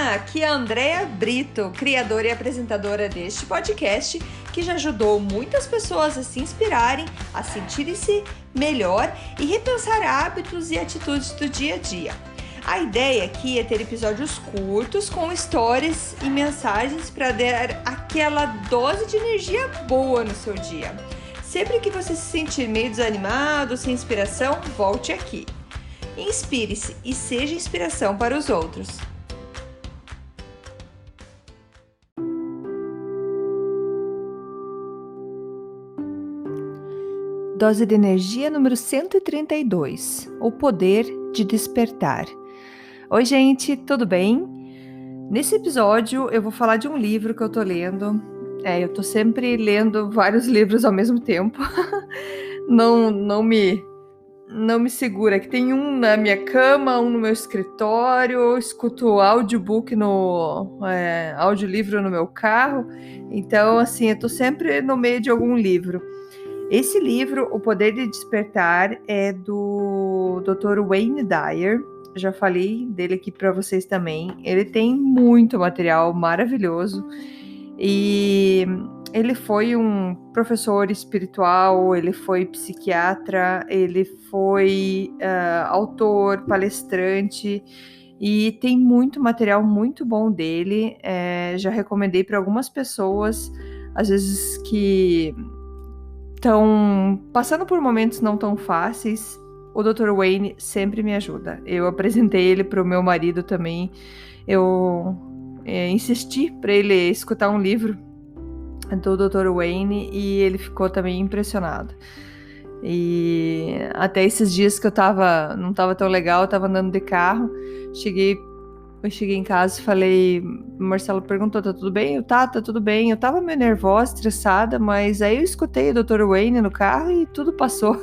Olá, aqui é a Andrea Brito, criadora e apresentadora deste podcast, que já ajudou muitas pessoas a se inspirarem, a sentirem-se melhor e repensar hábitos e atitudes do dia a dia. A ideia aqui é ter episódios curtos com histórias e mensagens para dar aquela dose de energia boa no seu dia. Sempre que você se sentir meio desanimado, sem inspiração, volte aqui. Inspire-se e seja inspiração para os outros. Dose de energia número 132, o poder de despertar. Oi gente, tudo bem? Nesse episódio eu vou falar de um livro que eu tô lendo. Eu tô sempre lendo vários livros ao mesmo tempo. Não me segura, que tem um na minha cama, um no meu escritório, eu escuto audiobook audiolivro no meu carro. Então assim, eu tô sempre no meio de algum livro. Esse livro, O Poder de Despertar, é do Dr. Wayne Dyer. Já falei dele aqui para vocês também. Ele tem muito material maravilhoso e ele foi um professor espiritual, ele foi psiquiatra, ele foi autor, palestrante e tem muito material muito bom dele. Já recomendei para algumas pessoas, às vezes que estão passando por momentos não tão fáceis. O Dr. Wayne sempre me ajuda. Eu apresentei ele para o meu marido também. Eu insisti para ele escutar um livro do Dr. Wayne e ele ficou também impressionado. E até esses dias que não estava tão legal, eu estava andando de carro, eu cheguei em casa e falei, o Marcelo perguntou, tá tudo bem? Tá tudo bem. Eu tava meio nervosa, estressada, mas aí eu escutei o Dr. Wayne no carro e tudo passou.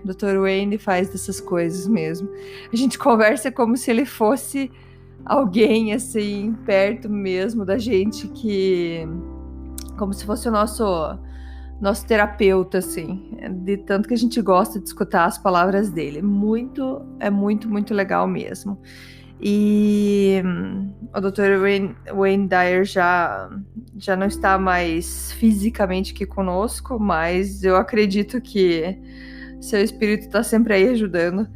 Dr. Wayne faz dessas coisas mesmo. A gente conversa como se ele fosse alguém, assim, perto mesmo da gente, como se fosse o nosso terapeuta, assim, de tanto que a gente gosta de escutar as palavras dele. É muito legal mesmo. E o Dr. Wayne Dyer já não está mais fisicamente aqui conosco, mas eu acredito que seu espírito está sempre aí ajudando.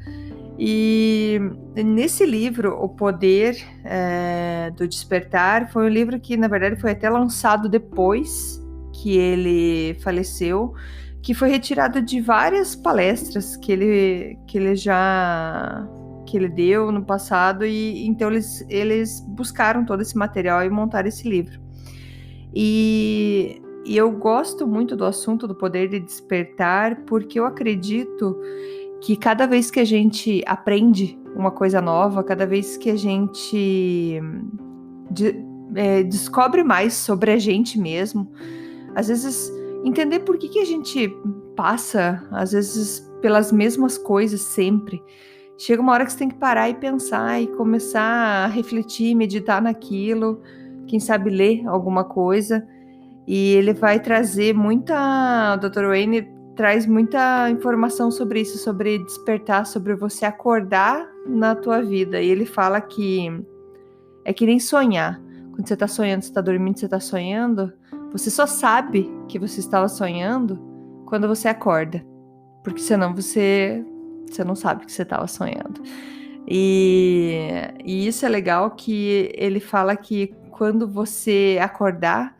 E nesse livro, O Poder do Despertar, foi um livro que, na verdade, foi até lançado depois que ele faleceu, que foi retirado de várias palestras que ele deu no passado, e então eles buscaram todo esse material e montaram esse livro. E eu gosto muito do assunto do poder de despertar, porque eu acredito que cada vez que a gente aprende uma coisa nova, cada vez que a gente descobre mais sobre a gente mesmo, às vezes entender por que a gente passa, às vezes, pelas mesmas coisas sempre. Chega uma hora que você tem que parar e pensar e começar a refletir, meditar naquilo, quem sabe ler alguma coisa. E ele vai trazer o Dr. Wayne traz muita informação sobre isso, sobre despertar, sobre você acordar na tua vida. E ele fala que é que nem sonhar. Quando você tá sonhando, você tá dormindo, você tá sonhando, você só sabe que você estava sonhando quando você acorda. Porque senão você não sabe que você estava sonhando. E isso é legal, que ele fala que quando você acordar,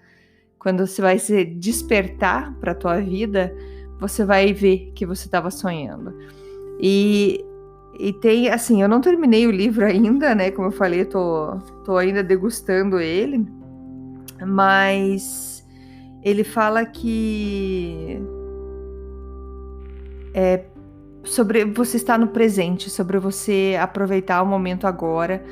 quando você vai se despertar para a tua vida, você vai ver que você estava sonhando. E tem, assim, eu não terminei o livro ainda, né? Como eu falei, tô ainda degustando ele, mas ele fala que sobre você estar no presente, sobre você aproveitar o momento agora.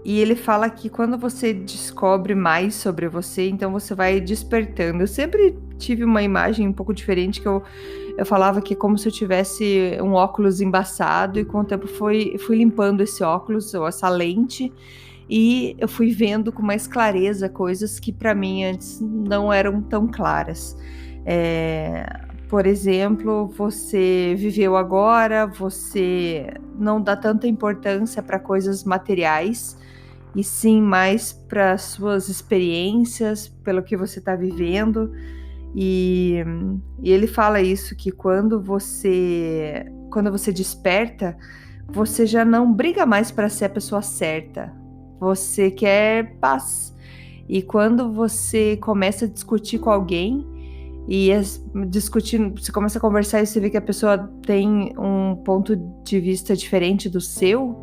E ele fala que quando você descobre mais sobre você, então você vai despertando. Eu sempre tive uma imagem um pouco diferente, que eu falava que é como se eu tivesse um óculos embaçado, e com o tempo fui limpando esse óculos, ou essa lente, e eu fui vendo com mais clareza coisas que para mim antes não eram tão claras. por exemplo, você viveu agora, você não dá tanta importância para coisas materiais, e sim mais para suas experiências, pelo que você está vivendo. E, e ele fala isso, que quando você desperta, você já não briga mais para ser a pessoa certa. Você quer paz. E quando você começa a discutir com alguém e discutindo, você começa a conversar e você vê que a pessoa tem um ponto de vista diferente do seu,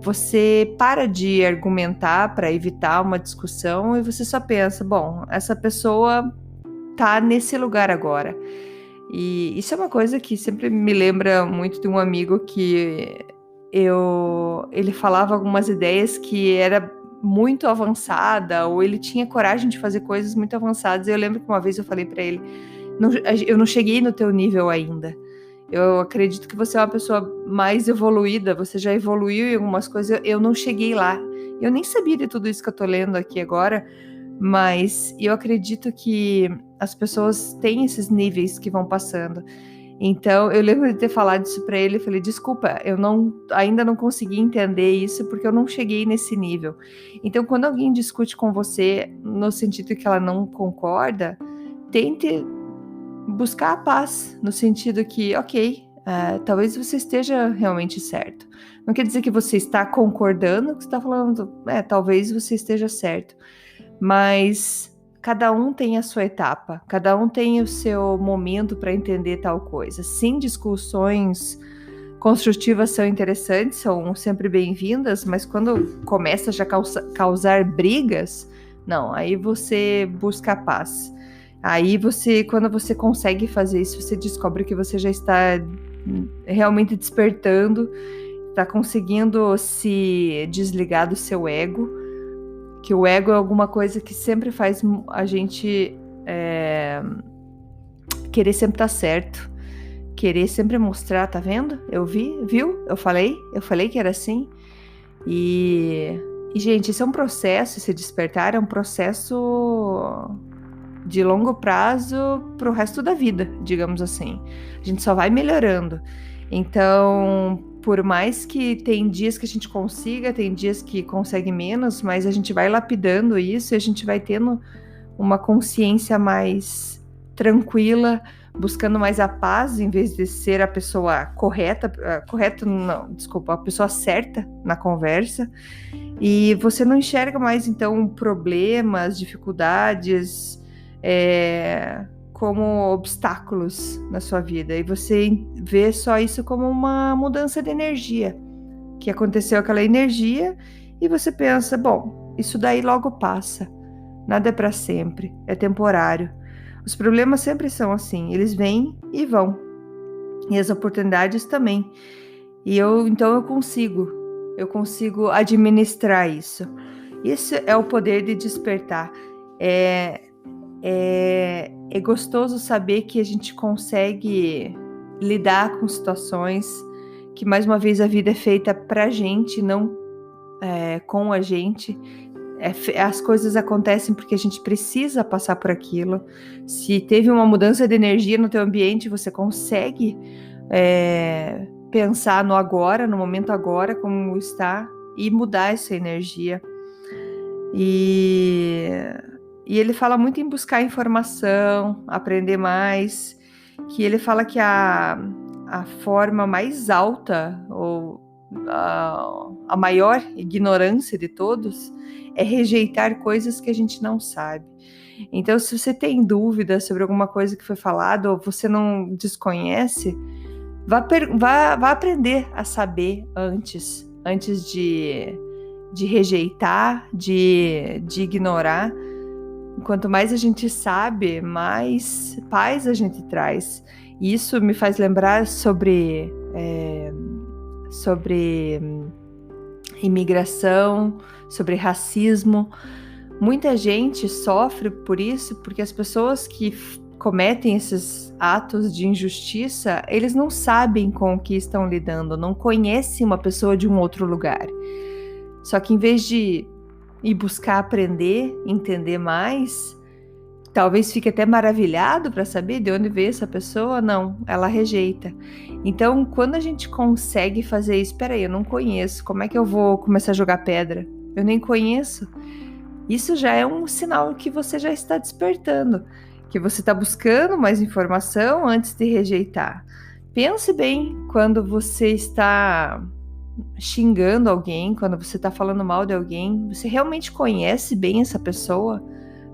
você para de argumentar para evitar uma discussão e você só pensa, bom, essa pessoa tá nesse lugar agora. E isso é uma coisa que sempre me lembra muito de um amigo que ele falava algumas ideias que era muito avançada, ou ele tinha coragem de fazer coisas muito avançadas. Eu lembro que uma vez eu falei para ele, eu não cheguei no teu nível ainda. Eu acredito que você é uma pessoa mais evoluída, você já evoluiu em algumas coisas, eu não cheguei lá. Eu nem sabia de tudo isso que eu tô lendo aqui agora, mas eu acredito que as pessoas têm esses níveis que vão passando. Então, eu lembro de ter falado isso para ele, eu falei, desculpa, eu ainda não consegui entender isso porque eu não cheguei nesse nível. Então, quando alguém discute com você no sentido que ela não concorda, tente buscar a paz, no sentido que, ok, talvez você esteja realmente certo. Não quer dizer que você está concordando com o que você está falando, talvez você esteja certo. Mas cada um tem a sua etapa, cada um tem o seu momento para entender tal coisa. Sim, discussões construtivas são interessantes, são sempre bem-vindas, mas quando começa a já causar brigas, não, aí você busca a paz. Aí quando você consegue fazer isso, você descobre que você já está realmente despertando, está conseguindo se desligar do seu ego, que o ego é alguma coisa que sempre faz a gente querer sempre estar certo, querer sempre mostrar, tá vendo? Viu? Eu falei que era assim. E gente, esse é um processo, esse despertar é um processo de longo prazo pro resto da vida, digamos assim. A gente só vai melhorando. Então, por mais que tem dias que a gente consiga, tem dias que consegue menos, mas a gente vai lapidando isso e a gente vai tendo uma consciência mais tranquila, buscando mais a paz, em vez de ser a pessoa a pessoa certa na conversa. E você não enxerga mais, então, problemas, dificuldades, como obstáculos na sua vida, e você vê só isso como uma mudança de energia, que aconteceu aquela energia, e você pensa, bom, isso daí logo passa, nada é para sempre, é temporário. Os problemas sempre são assim, eles vêm e vão, e as oportunidades também, e então eu consigo administrar isso. Esse é o poder de despertar. É gostoso saber que a gente consegue lidar com situações, que mais uma vez a vida é feita pra gente, não com a gente. As coisas acontecem porque a gente precisa passar por aquilo. Se teve uma mudança de energia no teu ambiente, você consegue pensar no agora, no momento agora, como está, e mudar essa energia. E ele fala muito em buscar informação, aprender mais, que ele fala que a forma mais alta, ou a maior ignorância de todos, é rejeitar coisas que a gente não sabe. Então, se você tem dúvida sobre alguma coisa que foi falada, ou você não desconhece, vá aprender a saber antes de rejeitar, de ignorar. Quanto mais a gente sabe, mais paz a gente traz. E isso me faz lembrar sobre imigração, sobre racismo. Muita gente sofre por isso, porque as pessoas que cometem esses atos de injustiça, eles não sabem com o que estão lidando, não conhecem uma pessoa de um outro lugar. Só que em vez de ir buscar aprender, entender mais, talvez fique até maravilhado para saber de onde veio essa pessoa. Não, ela rejeita. Então, quando a gente consegue fazer isso, peraí, eu não conheço, como é que eu vou começar a jogar pedra? Eu nem conheço. Isso já é um sinal que você já está despertando, que você está buscando mais informação antes de rejeitar. Pense bem quando você está xingando alguém, quando você está falando mal de alguém, você realmente conhece bem essa pessoa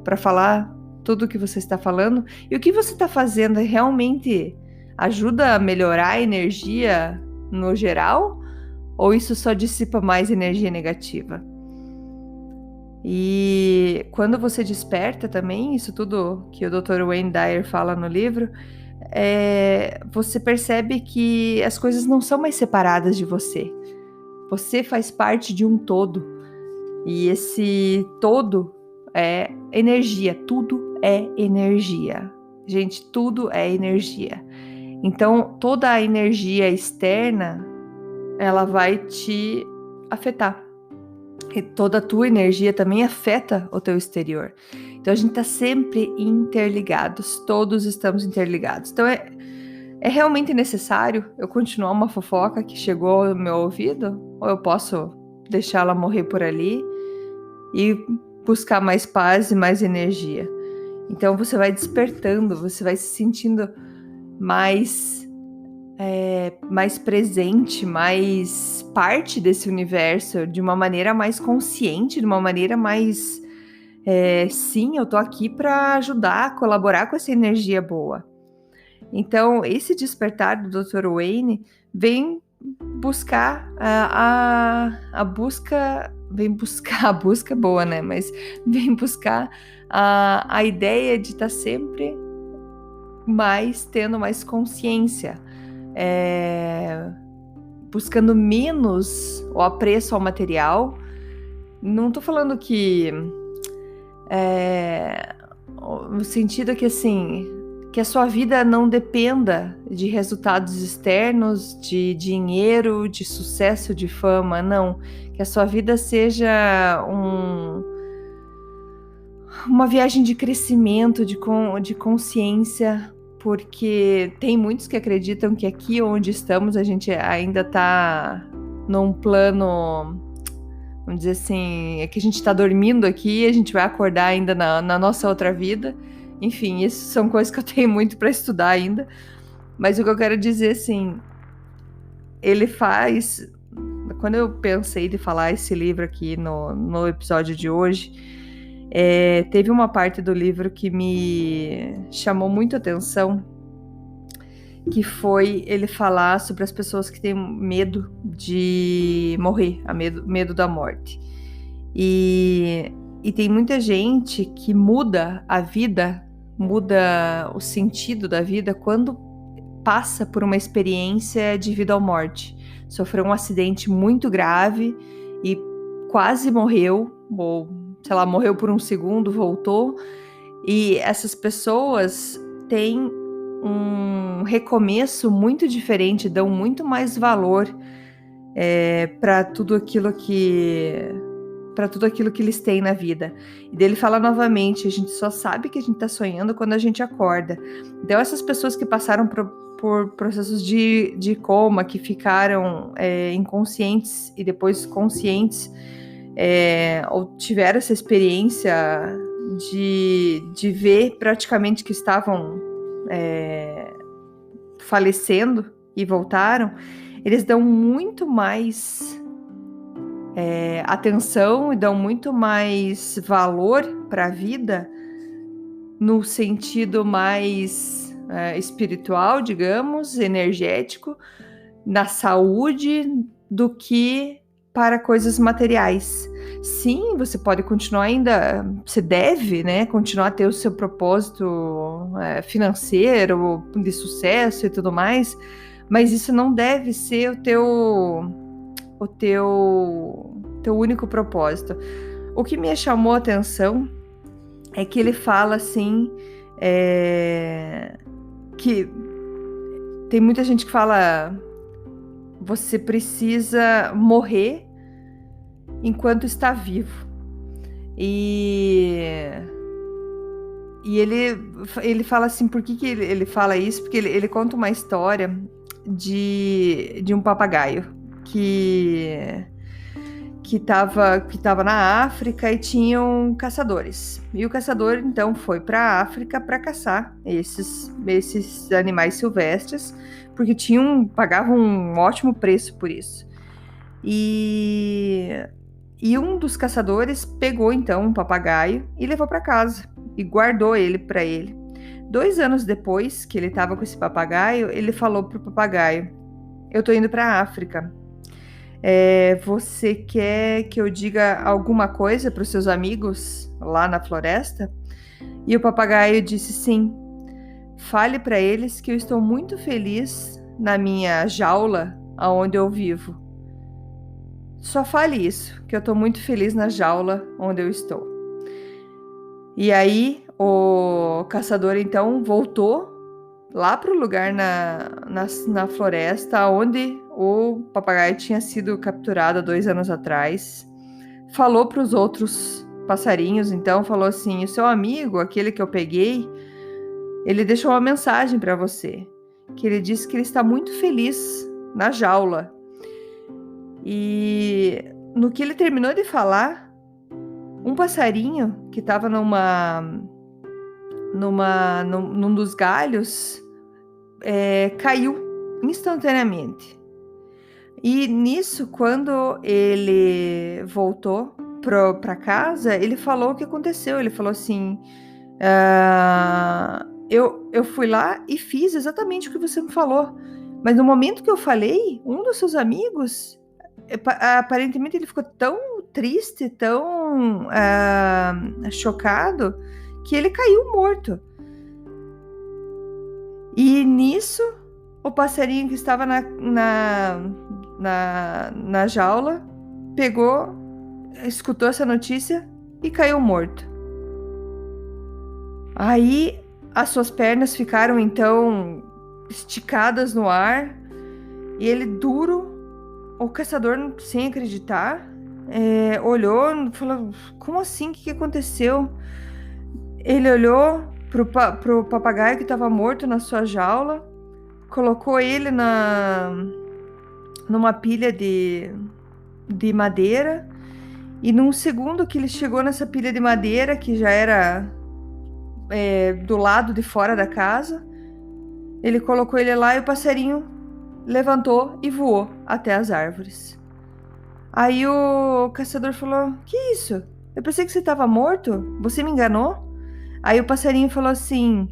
para falar tudo o que você está falando? E o que você está fazendo realmente ajuda a melhorar a energia no geral? Ou isso só dissipa mais energia negativa? E quando você desperta também, isso tudo que o Dr. Wayne Dyer fala no livro, você percebe que as coisas não são mais separadas de você. Você faz parte de um todo. E esse todo é energia. Tudo é energia. Gente, tudo é energia. Então, toda a energia externa, ela vai te afetar. E toda a tua energia também afeta o teu exterior. Então, a gente está sempre interligados. Todos estamos interligados. Então, é realmente necessário eu continuar uma fofoca que chegou ao meu ouvido? Ou eu posso deixá-la morrer por ali e buscar mais paz e mais energia? Então você vai despertando, você vai se sentindo mais presente, mais parte desse universo, de uma maneira mais consciente, de uma maneira mais sim, eu tô aqui para ajudar, colaborar com essa energia boa. Então, esse despertar do Dr. Wayne vem buscar a busca, a busca boa, né? Mas vem buscar a ideia de estar sempre tendo mais consciência, buscando menos o apreço ao material. Não tô falando que no sentido que assim, que a sua vida não dependa de resultados externos, de dinheiro, de sucesso, de fama, não. Que a sua vida seja uma viagem de crescimento, de consciência, porque tem muitos que acreditam que aqui onde estamos a gente ainda está num plano, vamos dizer assim, é que a gente está dormindo aqui e a gente vai acordar ainda na nossa outra vida. Enfim, isso são coisas que eu tenho muito para estudar ainda. Mas o que eu quero dizer, assim, ele faz... Quando eu pensei de falar esse livro aqui no episódio de hoje, teve uma parte do livro que me chamou muito a atenção, que foi ele falar sobre as pessoas que têm medo de morrer, medo da morte. E tem muita gente que muda a vida, muda o sentido da vida quando passa por uma experiência de vida ou morte. Sofreu um acidente muito grave e quase morreu, ou sei lá, morreu por um segundo, voltou. E essas pessoas têm um recomeço muito diferente, dão muito mais valor para tudo aquilo que eles têm na vida. E dele fala novamente, a gente só sabe que a gente tá sonhando quando a gente acorda. Então essas pessoas que passaram por processos de coma, que ficaram inconscientes e depois conscientes, ou tiveram essa experiência de ver praticamente que estavam falecendo e voltaram, eles dão muito mais atenção e dão muito mais valor para a vida no sentido mais espiritual, digamos, energético, na saúde, do que para coisas materiais. Sim, você pode continuar ainda, você deve, né, continuar a ter o seu propósito financeiro, de sucesso e tudo mais, mas isso não deve ser o teu único propósito. O que me chamou a atenção é que ele fala assim, que tem muita gente que fala, você precisa morrer enquanto está vivo. E E ele fala assim, por que ele fala isso? Porque ele conta uma história de um papagaio que estava na África e tinham caçadores. E o caçador então foi para a África para caçar esses animais silvestres, porque pagavam um ótimo preço por isso. E um dos caçadores pegou então um papagaio e levou para casa e guardou ele para ele. 2 anos depois que ele estava com esse papagaio, ele falou pro papagaio: eu tô indo para a África. Você quer que eu diga alguma coisa para os seus amigos lá na floresta? E o papagaio disse: sim. Fale para eles que eu estou muito feliz na minha jaula onde eu vivo. Só fale isso, que eu estou muito feliz na jaula onde eu estou. E aí o caçador então voltou lá para o lugar na floresta onde o papagaio tinha sido capturado há 2 anos atrás. Falou para os outros passarinhos, então falou assim: o seu amigo, aquele que eu peguei, ele deixou uma mensagem para você, que ele disse que ele está muito feliz na jaula. E no que ele terminou de falar, um passarinho que estava num dos galhos caiu instantaneamente. E nisso, quando ele voltou para casa, ele falou o que aconteceu. Ele falou assim: eu fui lá e fiz exatamente o que você me falou. Mas no momento que eu falei, um dos seus amigos, aparentemente ele ficou tão triste, tão chocado, que ele caiu morto. E nisso, o passarinho que estava na jaula pegou, escutou essa notícia e caiu morto. Aí as suas pernas ficaram então esticadas no ar e ele duro, o caçador sem acreditar, olhou e falou: como assim? O que aconteceu? Ele olhou pro papagaio que estava morto na sua jaula, colocou ele numa pilha de madeira, e num segundo que ele chegou nessa pilha de madeira, que já era do lado de fora da casa, ele colocou ele lá e o passarinho levantou e voou até as árvores. Aí o caçador falou: que isso? Eu pensei que você estava morto, você me enganou? Aí o passarinho falou assim: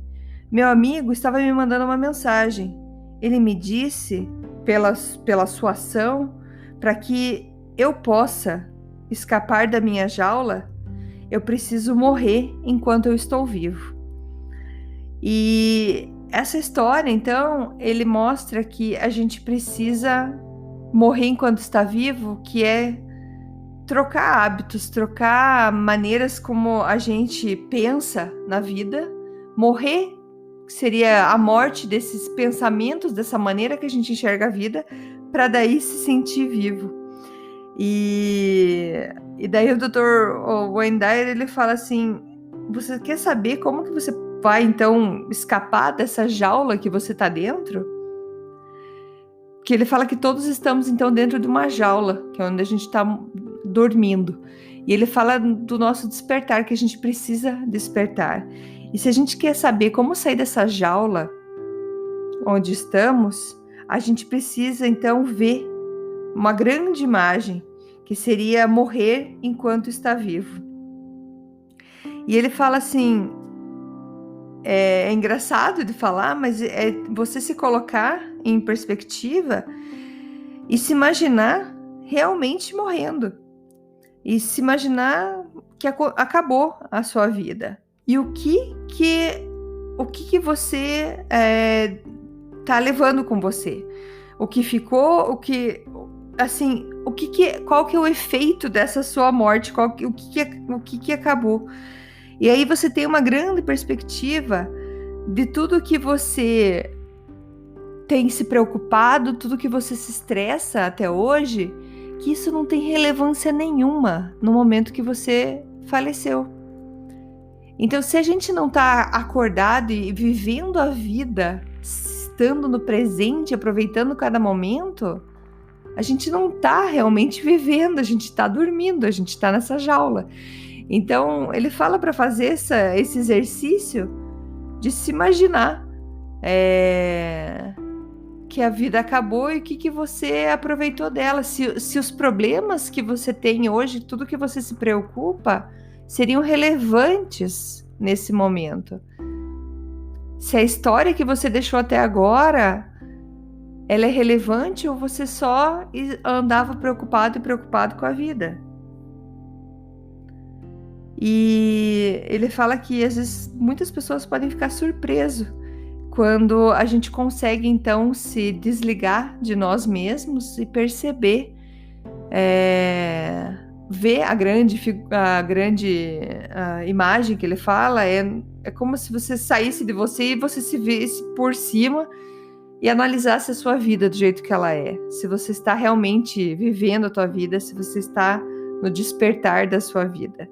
meu amigo estava me mandando uma mensagem. Ele me disse, pela sua ação, para que eu possa escapar da minha jaula, eu preciso morrer enquanto eu estou vivo. E essa história, então, ele mostra que a gente precisa morrer enquanto está vivo, que é trocar hábitos, trocar maneiras como a gente pensa na vida. Morrer seria a morte desses pensamentos, dessa maneira que a gente enxerga a vida, para daí se sentir vivo. E daí o Dr. Wayne Dyer, ele fala assim: você quer saber como que você vai então escapar dessa jaula que você está dentro? Que ele fala que todos estamos então dentro de uma jaula, que é onde a gente está dormindo. E ele fala do nosso despertar, que a gente precisa despertar. E se a gente quer saber como sair dessa jaula onde estamos, a gente precisa então ver uma grande imagem, que seria morrer enquanto está vivo. E ele fala assim, é engraçado de falar, mas é você se colocar em perspectiva e se imaginar realmente morrendo. E se imaginar que acabou a sua vida. E o que você tá levando com você? O que ficou, qual que é o efeito dessa sua morte? O que acabou? E aí você tem uma grande perspectiva de tudo que você tem se preocupado, tudo que você se estressa até hoje, que isso não tem relevância nenhuma no momento que você faleceu. Então, se a gente não está acordado e vivendo a vida, estando no presente, aproveitando cada momento, a gente não está realmente vivendo, a gente está dormindo, a gente está nessa jaula. Então, ele fala para fazer esse exercício de se imaginar que a vida acabou e o que você aproveitou dela. Se os problemas que você tem hoje, tudo que você se preocupa, seriam relevantes nesse momento. Se a história que você deixou até agora, ela é relevante ou você só andava preocupado com a vida. E ele fala que às vezes muitas pessoas podem ficar surpresas quando a gente consegue então se desligar de nós mesmos e perceber, ver a grande imagem que ele fala, é como se você saísse de você e você se visse por cima e analisasse a sua vida do jeito que ela é. Se você está realmente vivendo a tua vida, se você está no despertar da sua vida.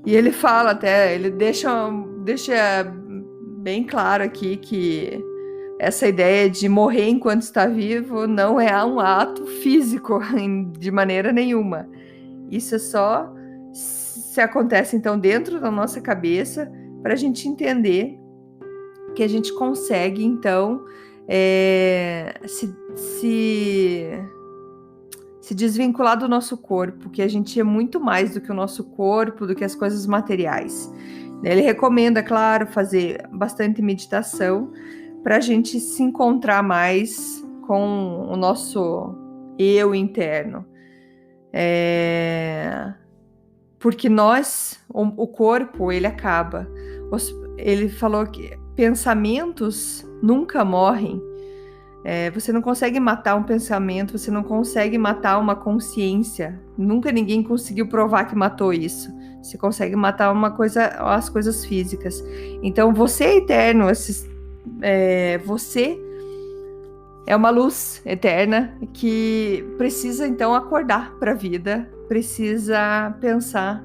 E ele fala até, ele deixa bem claro aqui que essa ideia de morrer enquanto está vivo não é um ato físico de maneira nenhuma. Isso é só se acontece então dentro da nossa cabeça para a gente entender que a gente consegue então se desvincular do nosso corpo, que a gente é muito mais do que o nosso corpo, do que as coisas materiais. Ele recomenda, claro, fazer bastante meditação para a gente se encontrar mais com o nosso eu interno. Porque o corpo, ele acaba. Ele falou que pensamentos nunca morrem. Você não consegue matar um pensamento, você não consegue matar uma consciência. Nunca ninguém conseguiu provar que matou isso. Você consegue matar as coisas físicas. Então, você é eterno. Você é uma luz eterna que precisa, então, acordar para a vida. Precisa pensar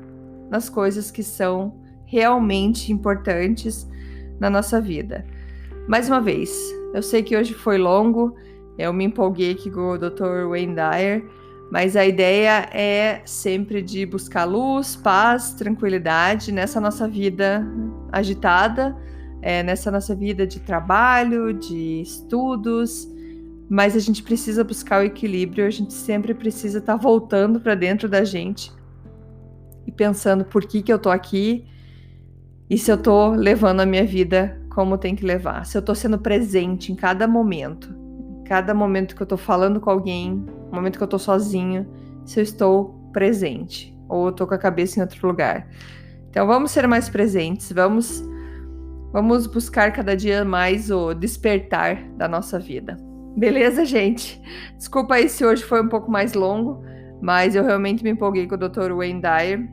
nas coisas que são realmente importantes na nossa vida. Mais uma vez, eu sei que hoje foi longo, eu me empolguei aqui com o Dr. Wayne Dyer, mas a ideia é sempre de buscar luz, paz, tranquilidade nessa nossa vida agitada, nessa nossa vida de trabalho, de estudos, mas a gente precisa buscar o equilíbrio, a gente sempre precisa estar voltando para dentro da gente e pensando por que eu tô aqui e se eu tô levando a minha vida como tem que levar, se eu tô sendo presente em cada momento que eu tô falando com alguém, no momento que eu tô sozinho, se eu estou presente ou eu tô com a cabeça em outro lugar. Então vamos ser mais presentes, vamos buscar cada dia mais o despertar da nossa vida. Beleza, gente? Desculpa aí se hoje foi um pouco mais longo, mas eu realmente me empolguei com o Dr. Wayne Dyer.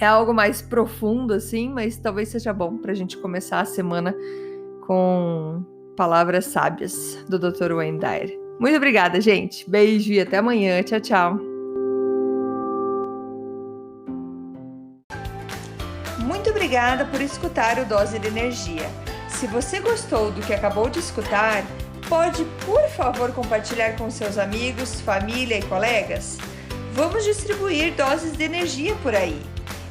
É algo mais profundo, assim, mas talvez seja bom para a gente começar a semana com palavras sábias do Dr. Wayne Dyer. Muito obrigada, gente. Beijo e até amanhã. Tchau, tchau. Muito obrigada por escutar o Dose de Energia. Se você gostou do que acabou de escutar, pode, por favor, compartilhar com seus amigos, família e colegas? Vamos distribuir doses de energia por aí.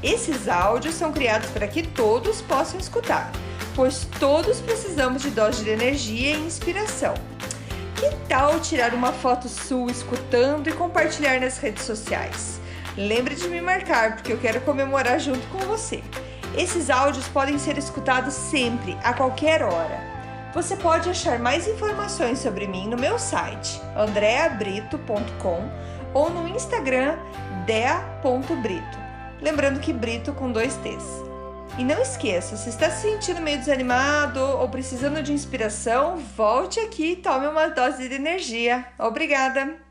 Esses áudios são criados para que todos possam escutar, pois todos precisamos de doses de energia e inspiração. Que tal tirar uma foto sua escutando e compartilhar nas redes sociais? Lembre de me marcar, porque eu quero comemorar junto com você. Esses áudios podem ser escutados sempre, a qualquer hora. Você pode achar mais informações sobre mim no meu site, andreabrito.com, ou no Instagram, dea.brito. Lembrando que Brito com 2 T's. E não esqueça, se está se sentindo meio desanimado ou precisando de inspiração, volte aqui e tome uma dose de energia. Obrigada!